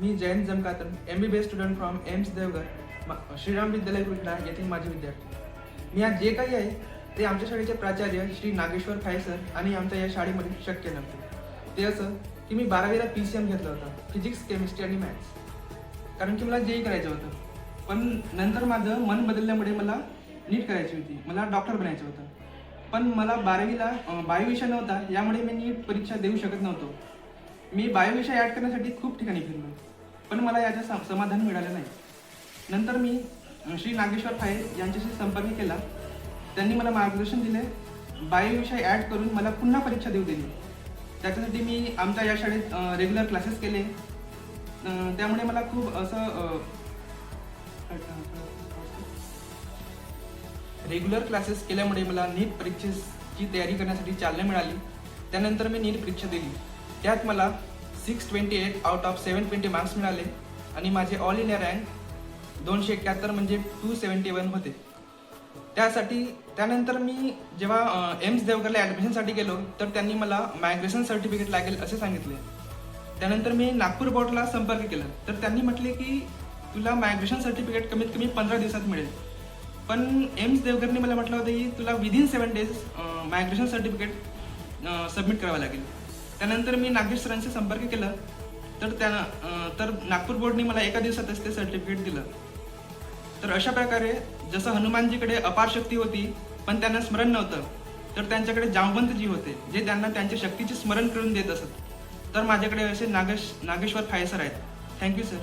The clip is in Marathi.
Me Jayant Jamkatan MBBS student from AIIMS Deoghar Shriram Vidyalaya Krishna येथील माझे विद्यार्थी. मी आज जे काही आहे ते आमच्या शाळेचे प्राचार्य श्री नागेश्वर फाये सर आणि आमच्या या शाळेमध्ये शक्य नव्हते. ते असं की मी 12वीला PCM घेतलं होतं, फिजिक्स, केमिस्ट्री आणि मॅथ्स, कारण की मला JEE करायचं होतं. पण नंतर माझं मन बदलल्यामुळे मला नीट करायची होती, मला डॉक्टर बनायचं होतं. पण मला 12वीला बायो विषय नव्हता, यामुळे मी नीट परीक्षा देऊ शकत नव्हतो. मी बायो विषय ॲड करण्यासाठी खूप ठिकाणी फिरलो, पण मला याचं समाधान मिळालं नाही. नंतर मी श्री नागेश्वर फाये यांच्याशी संपर्क केला. त्यांनी मला मार्गदर्शन दिले, बायो विषय ॲड करून मला पुन्हा परीक्षा देऊ दिली. त्याच्यासाठी मी आमच्या या शाळेत रेग्युलर क्लासेस केले. त्यामुळे मला खूप असं रेग्युलर क्लासेस केल्यामुळे मला नीट परीक्षेची तयारी करण्यासाठी चालना मिळाली. त्यानंतर मी नीट परीक्षा दिली. त्यात मला 628 आउट ऑफ 720 मार्क्स मिळाले आणि माझे ऑल इंडिया रँक 271 म्हणजे 271 होते. त्यानंतर मी जेव्हा एम्स देवघरला ॲडमिशनसाठी गेलो तर त्यांनी मला मायग्रेशन सर्टिफिकेट लागेल असे सांगितले. त्यानंतर मी नागपूर बोर्डला संपर्क केला तर त्यांनी म्हटले की तुला मायग्रेशन सर्टिफिकेट कमीत कमी 15 दिवसात मिळेल. पण एम्स देवघरने मला म्हटलं होतं की तुला within 7 days migration certificate submit करावं लागेल. त्यानंतर मी नागेश सरांशी संपर्क केला तर नागपूर बोर्डने मला एका दिवसातच ते सर्टिफिकेट दिलं. तर अशा प्रकारे जसं हनुमानजीकडे अपार शक्ती होती पण त्यांना स्मरण नव्हतं, तर त्यांच्याकडे जामवंतजी होते जे त्यांना त्यांच्या शक्तीचे स्मरण करून देत असत. तर माझ्याकडे असे नागेश्वर फाये सर आहेत. Thank you sir.